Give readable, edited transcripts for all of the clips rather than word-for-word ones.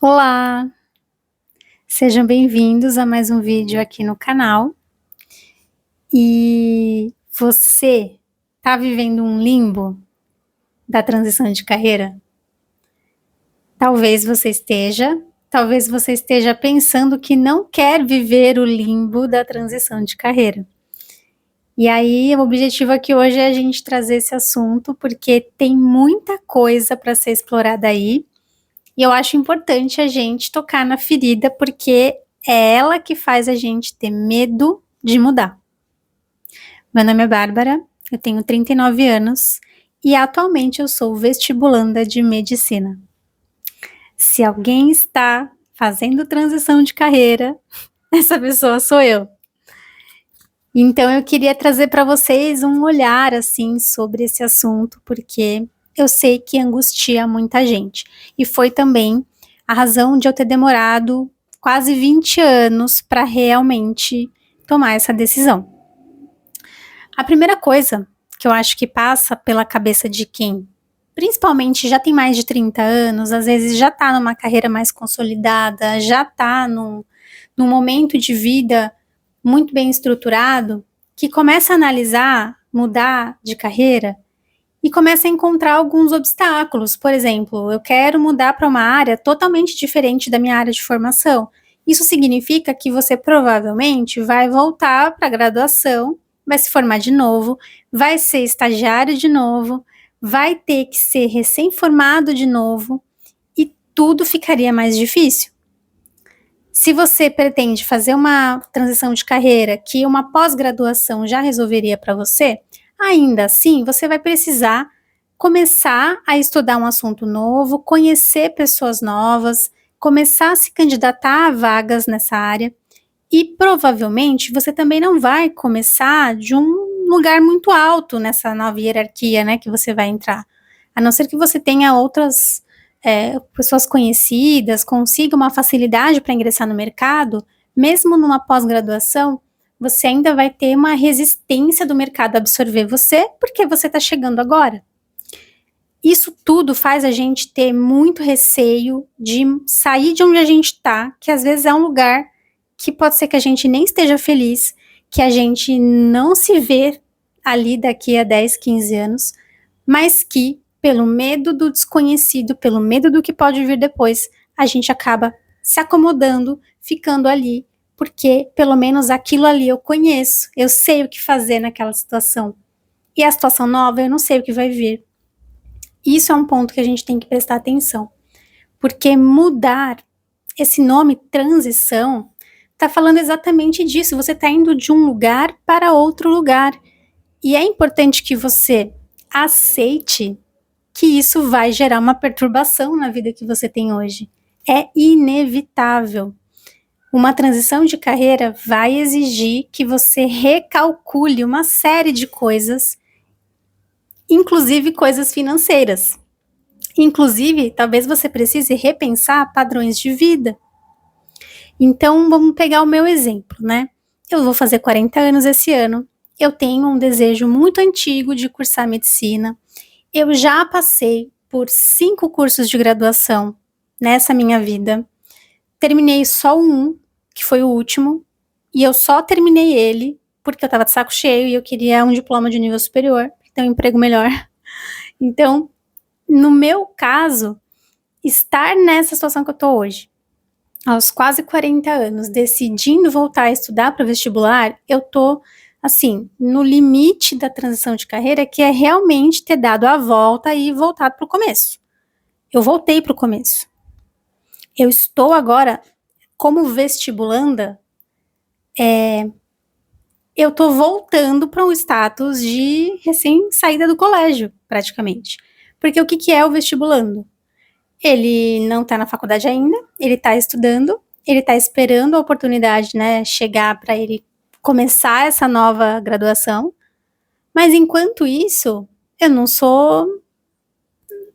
Olá, sejam bem-vindos a mais um vídeo aqui no canal. E você está vivendo um limbo da transição de carreira? Talvez você esteja pensando que não quer viver o limbo da transição de carreira. E aí, o objetivo aqui hoje é a gente trazer esse assunto, porque tem muita coisa para ser explorada aí. E eu acho importante a gente tocar na ferida, porque é ela que faz a gente ter medo de mudar. Meu nome é Bárbara, eu tenho 39 anos e atualmente eu sou vestibulanda de medicina. Se alguém está fazendo transição de carreira, essa pessoa sou eu. Então eu queria trazer para vocês um olhar assim sobre esse assunto, porque eu sei que angustia muita gente. E foi também a razão de eu ter demorado quase 20 anos para realmente tomar essa decisão. A primeira coisa que eu acho que passa pela cabeça de quem, principalmente já tem mais de 30 anos, às vezes já está numa carreira mais consolidada, já está num momento de vida muito bem estruturado, que começa a analisar, mudar de carreira e começa a encontrar alguns obstáculos. Por exemplo, eu quero mudar para uma área totalmente diferente da minha área de formação. Isso significa que você provavelmente vai voltar para a graduação, vai se formar de novo, vai ser estagiário de novo, vai ter que ser recém-formado de novo e tudo ficaria mais difícil. Se você pretende fazer uma transição de carreira que uma pós-graduação já resolveria para você, ainda assim você vai precisar começar a estudar um assunto novo, conhecer pessoas novas, começar a se candidatar a vagas nessa área e provavelmente você também não vai começar de um lugar muito alto nessa nova hierarquia, né, que você vai entrar. A não ser que você tenha outras pessoas conhecidas, consiga uma facilidade para ingressar no mercado, mesmo numa pós-graduação, você ainda vai ter uma resistência do mercado a absorver você, porque você está chegando agora. Isso tudo faz a gente ter muito receio de sair de onde a gente está, que às vezes é um lugar que pode ser que a gente nem esteja feliz, que a gente não se vê ali daqui a 10, 15 anos, mas que pelo medo do desconhecido, pelo medo do que pode vir depois, a gente acaba se acomodando, ficando ali, porque pelo menos aquilo ali eu conheço, eu sei o que fazer naquela situação. E a situação nova, eu não sei o que vai vir. Isso é um ponto que a gente tem que prestar atenção, porque mudar, esse nome transição, está falando exatamente disso, você está indo de um lugar para outro lugar. E é importante que você aceite que isso vai gerar uma perturbação na vida que você tem hoje. É inevitável. Uma transição de carreira vai exigir que você recalcule uma série de coisas, inclusive coisas financeiras. Inclusive, talvez você precise repensar padrões de vida. Então, vamos pegar o meu exemplo, né? Eu vou fazer 40 anos esse ano. Eu tenho um desejo muito antigo de cursar medicina. Eu já passei por 5 cursos de graduação nessa minha vida. Terminei só um, que foi o último, e eu só terminei ele porque eu estava de saco cheio e eu queria um diploma de nível superior, ter um emprego melhor. Então, no meu caso, estar nessa situação que eu tô hoje, aos quase 40 anos, decidindo voltar a estudar para o vestibular, eu tô assim, no limite da transição de carreira, que é realmente ter dado a volta e voltado para o começo. Eu voltei para o começo. Eu estou agora, como vestibulanda, eu estou voltando para um status de recém-saída do colégio, praticamente. Porque o que é o vestibulando? Ele não está na faculdade ainda, ele está estudando, ele está esperando a oportunidade, né, chegar para ele começar essa nova graduação, mas enquanto isso, eu não sou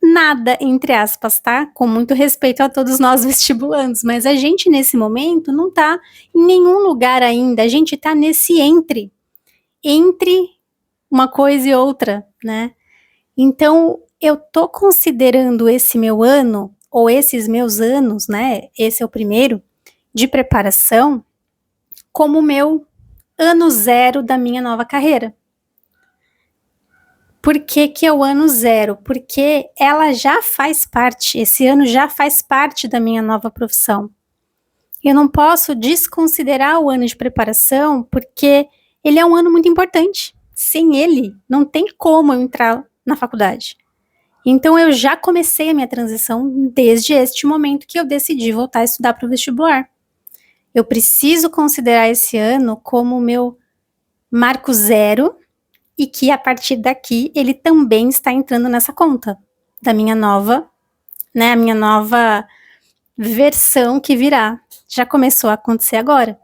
nada, entre aspas, tá? Com muito respeito a todos nós vestibulandos, mas a gente nesse momento não tá em nenhum lugar ainda, a gente tá nesse entre uma coisa e outra, né? Então, eu tô considerando esse meu ano ou esses meus anos, né, esse é o primeiro, de preparação, como o meu ano zero da minha nova carreira. Por que que é o ano zero? Porque ela já faz parte, esse ano já faz parte da minha nova profissão. Eu não posso desconsiderar o ano de preparação, porque ele é um ano muito importante. Sem ele, não tem como eu entrar na faculdade. Então, eu já comecei a minha transição desde este momento que eu decidi voltar a estudar para o vestibular. Eu preciso considerar esse ano como o meu marco zero e que a partir daqui ele também está entrando nessa conta da minha nova, né, a minha nova versão que virá. Já começou a acontecer agora.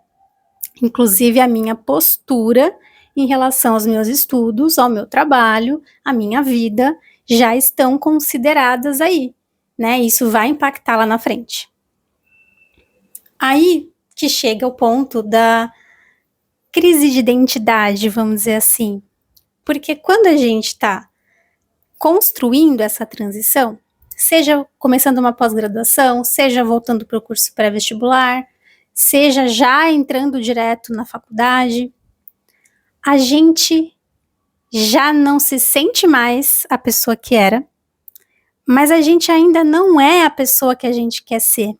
Inclusive a minha postura em relação aos meus estudos, ao meu trabalho, à minha vida, já estão consideradas aí, né? Isso vai impactar lá na frente. Aí que chega o ponto da crise de identidade, vamos dizer assim. Porque quando a gente está construindo essa transição, seja começando uma pós-graduação, seja voltando para o curso pré-vestibular, seja já entrando direto na faculdade, a gente já não se sente mais a pessoa que era, mas a gente ainda não é a pessoa que a gente quer ser.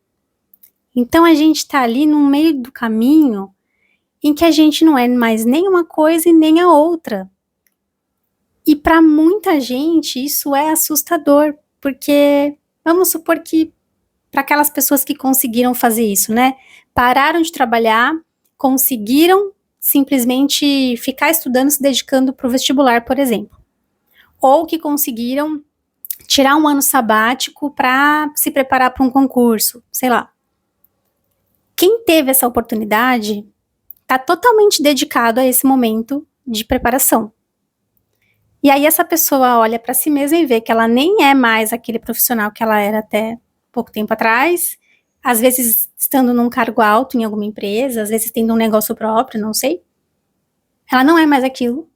Então a gente está ali no meio do caminho em que a gente não é mais nem uma coisa e nem a outra. E para muita gente isso é assustador, porque vamos supor que para aquelas pessoas que conseguiram fazer isso, né? Pararam de trabalhar, conseguiram simplesmente ficar estudando, se dedicando para o vestibular, por exemplo. Ou que conseguiram tirar um ano sabático para se preparar para um concurso, sei lá. Quem teve essa oportunidade está totalmente dedicado a esse momento de preparação. E aí essa pessoa olha para si mesma e vê que ela nem é mais aquele profissional que ela era até pouco tempo atrás, às vezes estando num cargo alto em alguma empresa, às vezes tendo um negócio próprio, não sei. Ela não é mais aquilo,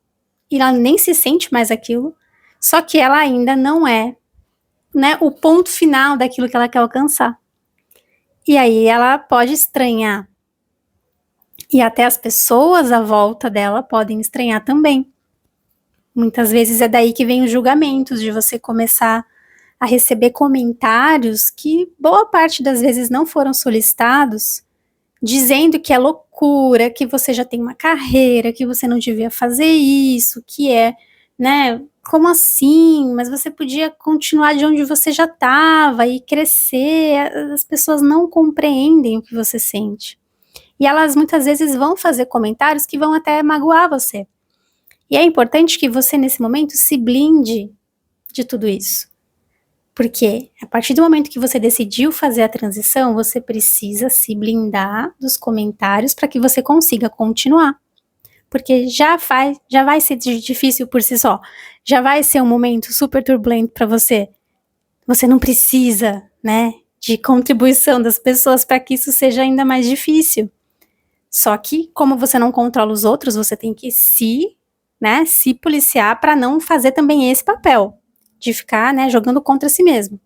e ela nem se sente mais aquilo, só que ela ainda não é, né, o ponto final daquilo que ela quer alcançar. E aí ela pode estranhar. E até as pessoas à volta dela podem estranhar também. Muitas vezes é daí que vem os julgamentos, de você começar a receber comentários que boa parte das vezes não foram solicitados, dizendo que é loucura, que você já tem uma carreira, que você não devia fazer isso, que é, né, como assim? Mas você podia continuar de onde você já estava e crescer. As pessoas não compreendem o que você sente. E elas muitas vezes vão fazer comentários que vão até magoar você. E é importante que você, nesse momento, se blinde de tudo isso. Porque a partir do momento que você decidiu fazer a transição, você precisa se blindar dos comentários para que você consiga continuar. Porque já vai ser difícil por si só. Já vai ser um momento super turbulento para você. Você não precisa, né, de contribuição das pessoas para que isso seja ainda mais difícil. Só que, como você não controla os outros, você tem que se policiar para não fazer também esse papel de ficar, né, jogando contra si mesmo.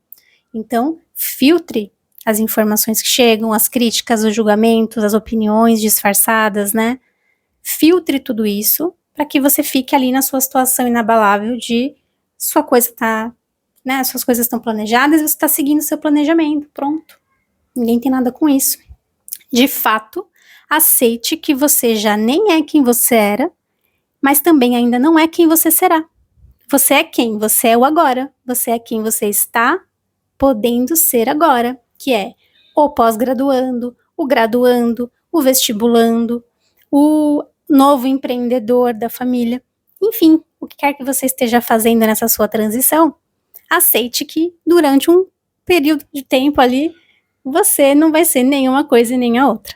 Então, filtre as informações que chegam, as críticas, os julgamentos, as opiniões disfarçadas, né? Filtre tudo isso para que você fique ali na sua situação inabalável de sua coisa tá, né, suas coisas estão planejadas e você está seguindo seu planejamento, pronto. Ninguém tem nada com isso. De fato, aceite que você já nem é quem você era, mas também ainda não é quem você será. Você é quem? Você é o agora. Você é quem você está podendo ser agora, que é o pós-graduando, o graduando, o vestibulando, o novo empreendedor da família. Enfim, o que quer que você esteja fazendo nessa sua transição, aceite que durante um período de tempo ali, você não vai ser nenhuma coisa e nem a outra.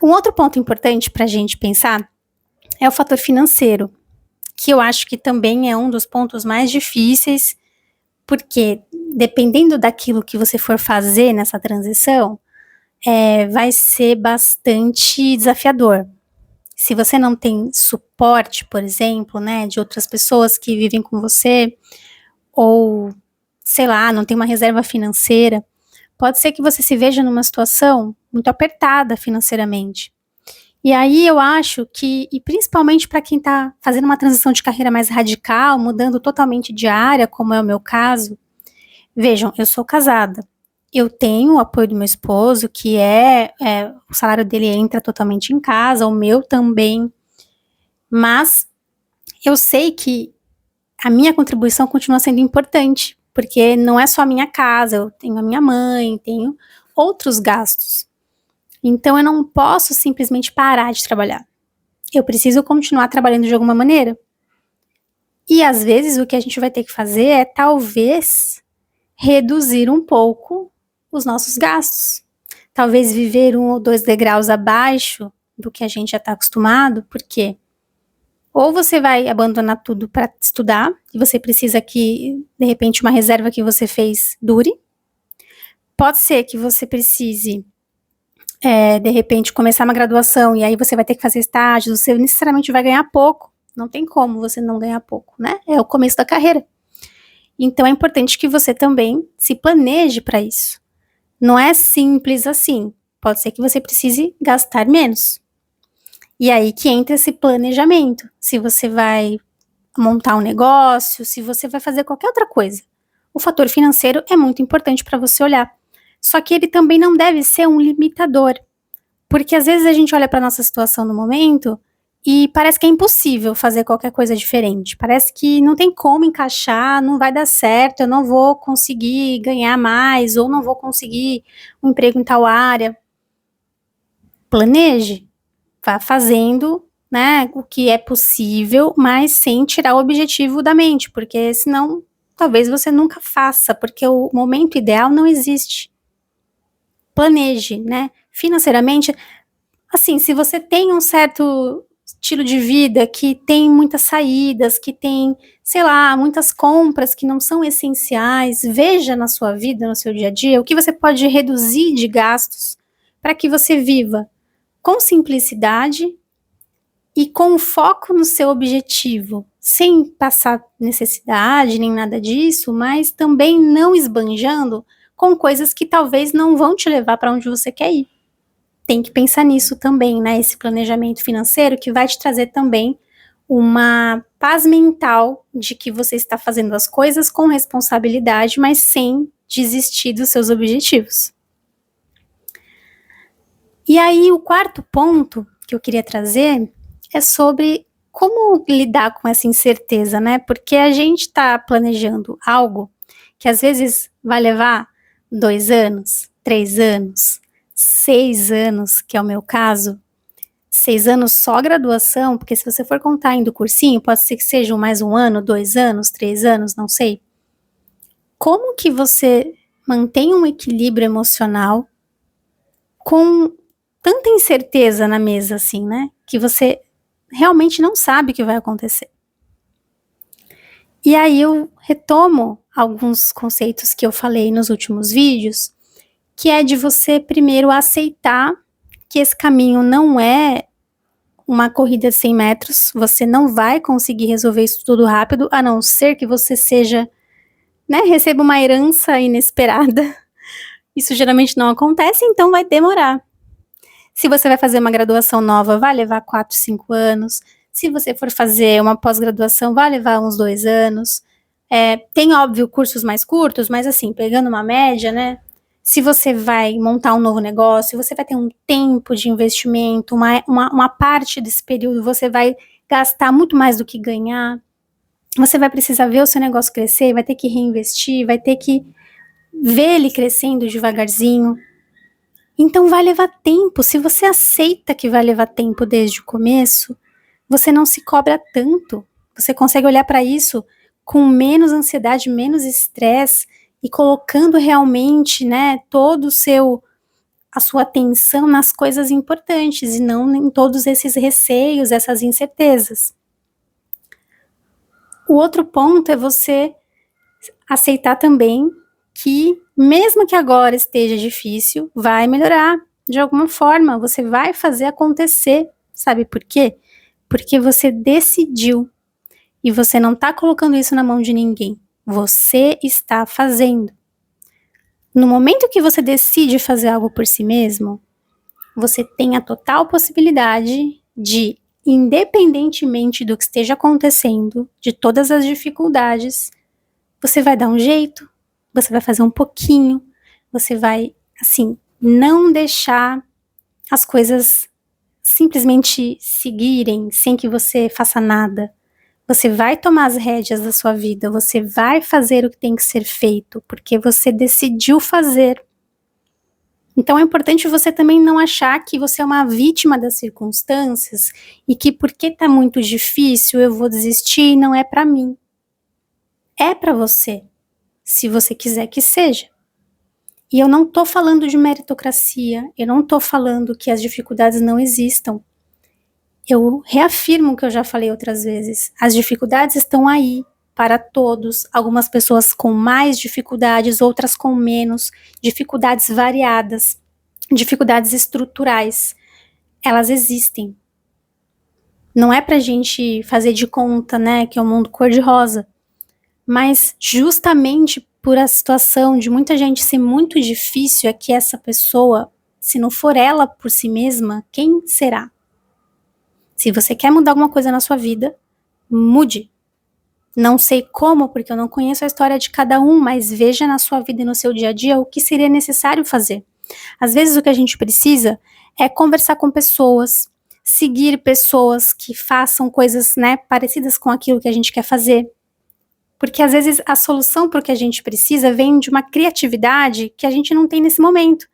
Um outro ponto importante para a gente pensar é o fator financeiro, que eu acho que também é um dos pontos mais difíceis, porque dependendo daquilo que você for fazer nessa transição, vai ser bastante desafiador. Se você não tem suporte, por exemplo, né, de outras pessoas que vivem com você, ou sei lá, não tem uma reserva financeira, pode ser que você se veja numa situação muito apertada financeiramente. E aí eu acho que, e principalmente para quem está fazendo uma transição de carreira mais radical, mudando totalmente de área, como é o meu caso, vejam, eu sou casada, eu tenho o apoio do meu esposo, que o salário dele entra totalmente em casa, o meu também, mas eu sei que a minha contribuição continua sendo importante, porque não é só a minha casa, eu tenho a minha mãe, tenho outros gastos. Então eu não posso simplesmente parar de trabalhar. Eu preciso continuar trabalhando de alguma maneira. E às vezes o que a gente vai ter que fazer é talvez reduzir um pouco os nossos gastos. Talvez viver 1 ou 2 degraus abaixo do que a gente já está acostumado, porque ou você vai abandonar tudo para estudar, e você precisa que, de repente, uma reserva que você fez dure. Pode ser que você precise, de repente, começar uma graduação, e aí você vai ter que fazer estágios, você necessariamente vai ganhar pouco. Não tem como você não ganhar pouco, né? É o começo da carreira. Então é importante que você também se planeje para isso. Não é simples assim. Pode ser que você precise gastar menos. E aí que entra esse planejamento. Se você vai montar um negócio, se você vai fazer qualquer outra coisa. O fator financeiro é muito importante para você olhar. Só que ele também não deve ser um limitador. Porque às vezes a gente olha para nossa situação no momento e parece que é impossível fazer qualquer coisa diferente. Parece que não tem como encaixar, não vai dar certo, eu não vou conseguir ganhar mais, ou não vou conseguir um emprego em tal área. Planeje, vá fazendo, né, o que é possível, mas sem tirar o objetivo da mente, porque senão talvez você nunca faça, porque o momento ideal não existe. Planeje, né, financeiramente. Assim, se você tem um certo estilo de vida que tem muitas saídas, que tem, sei lá, muitas compras que não são essenciais, veja na sua vida, no seu dia a dia, o que você pode reduzir de gastos para que você viva com simplicidade e com foco no seu objetivo, sem passar necessidade nem nada disso, mas também não esbanjando com coisas que talvez não vão te levar para onde você quer ir. Tem que pensar nisso também, né? Esse planejamento financeiro que vai te trazer também uma paz mental de que você está fazendo as coisas com responsabilidade, mas sem desistir dos seus objetivos. E aí, o quarto ponto que eu queria trazer é sobre como lidar com essa incerteza, né? Porque a gente está planejando algo que às vezes vai levar 2 anos, 3 anos, 6 anos, que é o meu caso, 6 anos só graduação, porque se você for contar indo cursinho, pode ser que sejam mais 1 ano, 2 anos, 3 anos, não sei. Como que você mantém um equilíbrio emocional com tanta incerteza na mesa assim, né? Que você realmente não sabe o que vai acontecer. E aí eu retomo alguns conceitos que eu falei nos últimos vídeos, que é de você primeiro aceitar que esse caminho não é uma corrida de 100 metros, você não vai conseguir resolver isso tudo rápido, a não ser que você seja, né, receba uma herança inesperada. Isso geralmente não acontece, então vai demorar. Se você vai fazer uma graduação nova, vai levar 4, 5 anos. Se você for fazer uma pós-graduação, vai levar uns 2 anos. Tem, óbvio, cursos mais curtos, mas assim, pegando uma média, né? Se você vai montar um novo negócio, você vai ter um tempo de investimento, uma parte desse período você vai gastar muito mais do que ganhar. Você vai precisar ver o seu negócio crescer, vai ter que reinvestir, vai ter que ver ele crescendo devagarzinho. Então vai levar tempo. Se você aceita que vai levar tempo desde o começo, você não se cobra tanto. Você consegue olhar para isso com menos ansiedade, menos estresse e colocando realmente, né, a sua atenção nas coisas importantes e não em todos esses receios, essas incertezas. O outro ponto é você aceitar também que, mesmo que agora esteja difícil, vai melhorar de alguma forma, você vai fazer acontecer. Sabe por quê? Porque você decidiu e você não está colocando isso na mão de ninguém. você está fazendo. No momento que você decide fazer algo por si mesmo, você tem a total possibilidade de, independentemente do que esteja acontecendo, de todas as dificuldades, você vai dar um jeito, você vai fazer um pouquinho, você vai, assim, não deixar as coisas simplesmente seguirem sem que você faça nada. Você vai tomar as rédeas da sua vida, você vai fazer o que tem que ser feito, porque você decidiu fazer. Então é importante você também não achar que você é uma vítima das circunstâncias e que porque tá muito difícil eu vou desistir e não é para mim. É para você, se você quiser que seja. E eu não tô falando de meritocracia, eu não tô falando que as dificuldades não existam. Eu reafirmo o que eu já falei outras vezes. As dificuldades estão aí para todos. Algumas pessoas com mais dificuldades, outras com menos. Dificuldades variadas, dificuldades estruturais. Elas existem. Não é pra gente fazer de conta, né, que é um mundo cor-de-rosa. Mas justamente por a situação de muita gente ser muito difícil, é que essa pessoa, se não for ela por si mesma, quem será? Se você quer mudar alguma coisa na sua vida, mude. Não sei como, porque eu não conheço a história de cada um, mas veja na sua vida e no seu dia a dia o que seria necessário fazer. Às vezes o que a gente precisa é conversar com pessoas, seguir pessoas que façam coisas, né, parecidas com aquilo que a gente quer fazer. Porque às vezes a solução para o que a gente precisa vem de uma criatividade que a gente não tem nesse momento.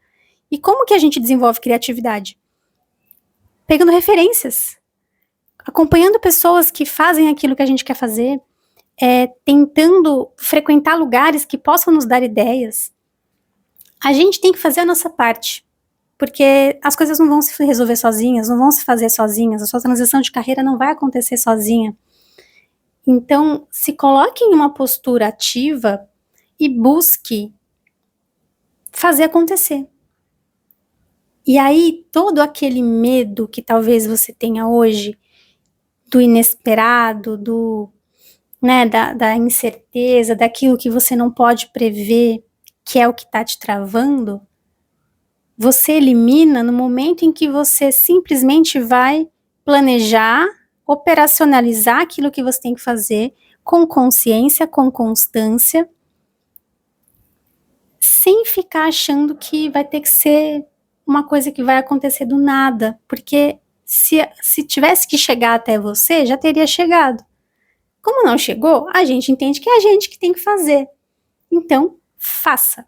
E como que a gente desenvolve criatividade? Pegando referências, acompanhando pessoas que fazem aquilo que a gente quer fazer, tentando frequentar lugares que possam nos dar ideias. A gente tem que fazer a nossa parte, porque as coisas não vão se resolver sozinhas, não vão se fazer sozinhas, a sua transição de carreira não vai acontecer sozinha. Então, se coloque em uma postura ativa e busque fazer acontecer. E aí, todo aquele medo que talvez você tenha hoje, do inesperado, da incerteza, daquilo que você não pode prever, que é o que está te travando, você elimina no momento em que você simplesmente vai planejar, operacionalizar aquilo que você tem que fazer com consciência, com constância, sem ficar achando que vai ter que ser uma coisa que vai acontecer do nada, porque se tivesse que chegar até você, já teria chegado. Como não chegou, a gente entende que é a gente que tem que fazer. Então, faça.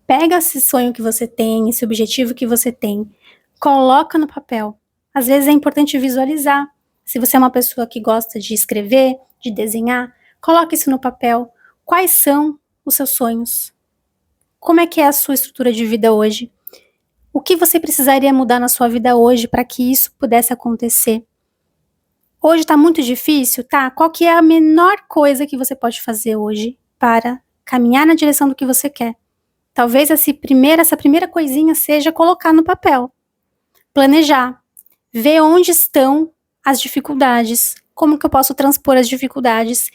Pega esse sonho que você tem, esse objetivo que você tem, coloca no papel. Às vezes é importante visualizar. Se você é uma pessoa que gosta de escrever, de desenhar, coloque isso no papel. Quais são os seus sonhos? Como é que é a sua estrutura de vida hoje? O que você precisaria mudar na sua vida hoje para que isso pudesse acontecer? Hoje está muito difícil, tá? Qual que é a menor coisa que você pode fazer hoje para caminhar na direção do que você quer? Talvez essa primeira coisinha seja colocar no papel, planejar, ver onde estão as dificuldades, como que eu posso transpor as dificuldades.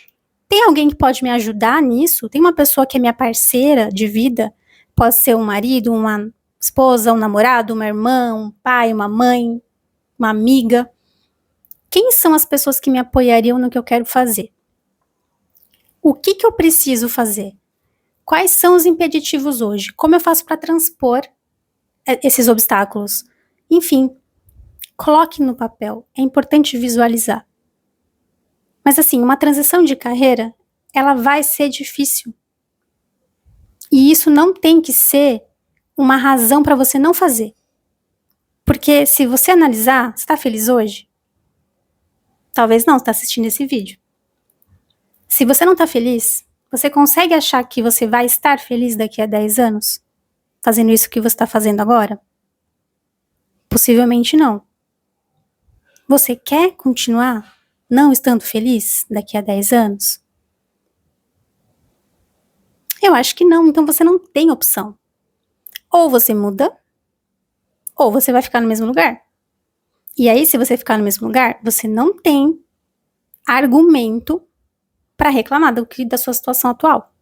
Tem alguém que pode me ajudar nisso? Tem uma pessoa que é minha parceira de vida? Pode ser um marido, uma esposa, um namorado, uma irmã, um pai, uma mãe, uma amiga. Quem são as pessoas que me apoiariam no que eu quero fazer? O que eu preciso fazer? Quais são os impeditivos hoje? Como eu faço para transpor esses obstáculos? Enfim, coloque no papel. É importante visualizar. Mas assim, uma transição de carreira, ela vai ser difícil. E isso não tem que ser uma razão para você não fazer. Porque se você analisar, você está feliz hoje? Talvez não, você está assistindo esse vídeo. Se você não está feliz, você consegue achar que você vai estar feliz daqui a 10 anos? Fazendo isso que você está fazendo agora? Possivelmente não. Você quer continuar não estando feliz daqui a 10 anos? Eu acho que não, então você não tem opção. Ou você muda, ou você vai ficar no mesmo lugar. E aí, se você ficar no mesmo lugar, você não tem argumento para reclamar da sua situação atual.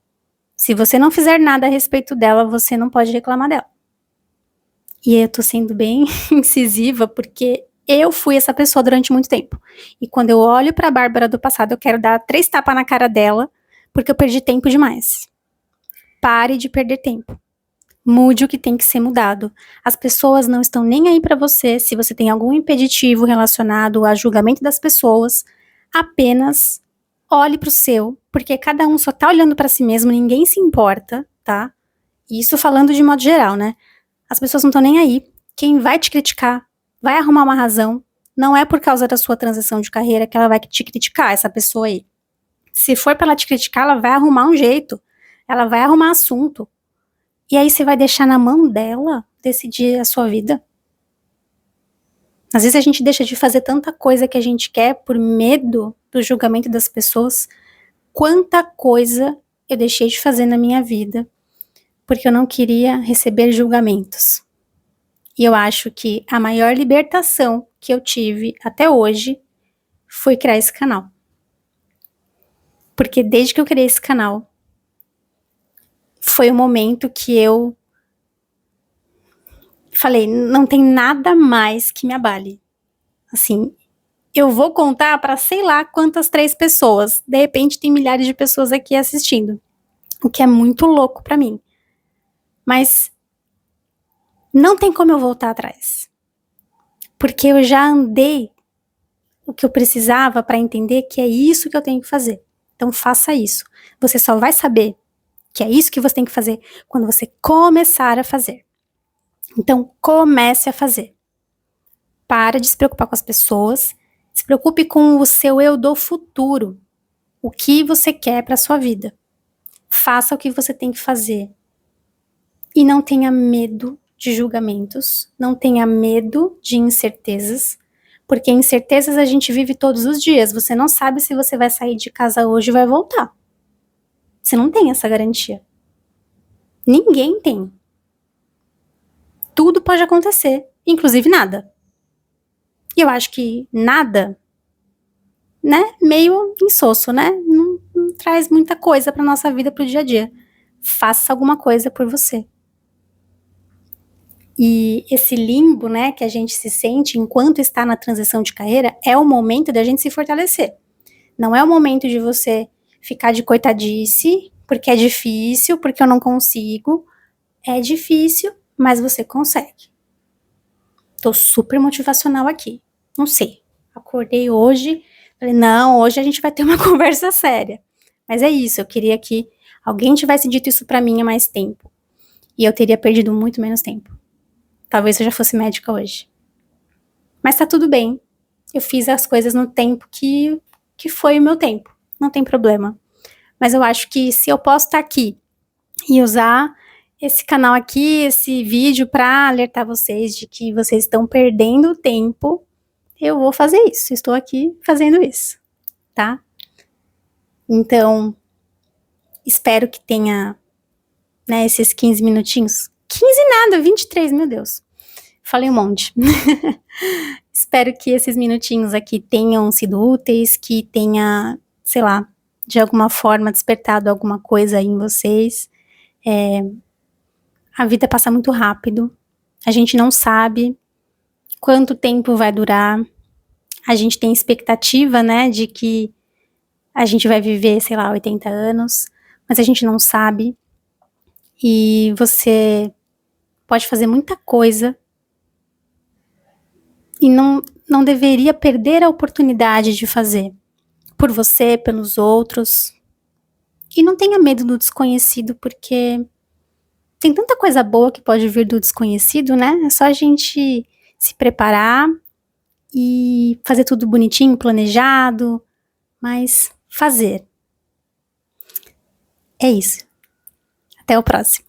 Se você não fizer nada a respeito dela, você não pode reclamar dela. E eu tô sendo bem incisiva porque eu fui essa pessoa durante muito tempo. E quando eu olho pra Bárbara do passado, eu quero dar 3 tapas na cara dela, porque eu perdi tempo demais. Pare de perder tempo. Mude o que tem que ser mudado. As pessoas não estão nem aí pra você se você tem algum impeditivo relacionado a julgamento das pessoas. Apenas olhe pro seu, porque cada um só tá olhando pra si mesmo, ninguém se importa, tá? Isso falando de modo geral, né? As pessoas não estão nem aí. Quem vai te criticar vai arrumar uma razão. Não é por causa da sua transição de carreira que ela vai te criticar, essa pessoa aí. Se for pra ela te criticar, ela vai arrumar um jeito. Ela vai arrumar assunto. E aí você vai deixar na mão dela decidir a sua vida? Às vezes a gente deixa de fazer tanta coisa que a gente quer por medo do julgamento das pessoas. Quanta coisa eu deixei de fazer na minha vida porque eu não queria receber julgamentos. E eu acho que a maior libertação que eu tive até hoje foi criar esse canal. Porque desde que eu criei esse canal, foi o momento que eu falei, não tem nada mais que me abale. Assim, eu vou contar para sei lá quantas 3 pessoas. De repente tem milhares de pessoas aqui assistindo. O que é muito louco para mim. Mas não tem como eu voltar atrás. Porque eu já andei o que eu precisava para entender que é isso que eu tenho que fazer. Então faça isso. Você só vai saber que é isso que você tem que fazer quando você começar a fazer. Então comece a fazer. Para de se preocupar com as pessoas. Se preocupe com o seu eu do futuro. O que você quer para sua vida. Faça o que você tem que fazer. E não tenha medo de julgamentos. Não tenha medo de incertezas. Porque incertezas a gente vive todos os dias. Você não sabe se você vai sair de casa hoje e vai voltar. Você não tem essa garantia. Ninguém tem. Tudo pode acontecer, inclusive nada. E eu acho que nada, né, meio insosso, né? Não traz muita coisa pra nossa vida, pro dia a dia. Faça alguma coisa por você. E esse limbo, né, que a gente se sente enquanto está na transição de carreira, é o momento da gente se fortalecer. Não é o momento de você ficar de coitadice, porque é difícil, porque eu não consigo. É difícil, mas você consegue. Tô super motivacional aqui. Não sei. Acordei hoje, falei, não, hoje a gente vai ter uma conversa séria. Mas é isso, eu queria que alguém tivesse dito isso pra mim há mais tempo. E eu teria perdido muito menos tempo. Talvez eu já fosse médica hoje. Mas tá tudo bem. Eu fiz as coisas no tempo que foi o meu tempo. Não tem problema. Mas eu acho que se eu posso estar aqui e usar esse canal aqui, esse vídeo para alertar vocês de que vocês estão perdendo tempo, eu vou fazer isso. Estou aqui fazendo isso, tá? Então, espero que tenha, né, esses 15 minutinhos. 15 nada, 23, meu Deus. Falei um monte. Espero que esses minutinhos aqui tenham sido úteis, que tenha, sei lá, de alguma forma despertado alguma coisa aí em vocês. A vida passa muito rápido. A gente não sabe quanto tempo vai durar. A gente tem expectativa, né, de que a gente vai viver, sei lá, 80 anos, mas a gente não sabe. E você pode fazer muita coisa e não deveria perder a oportunidade de fazer. Por você, pelos outros. E não tenha medo do desconhecido, porque tem tanta coisa boa que pode vir do desconhecido, né? É só a gente se preparar e fazer tudo bonitinho, planejado, mas fazer. É isso. Até o próximo.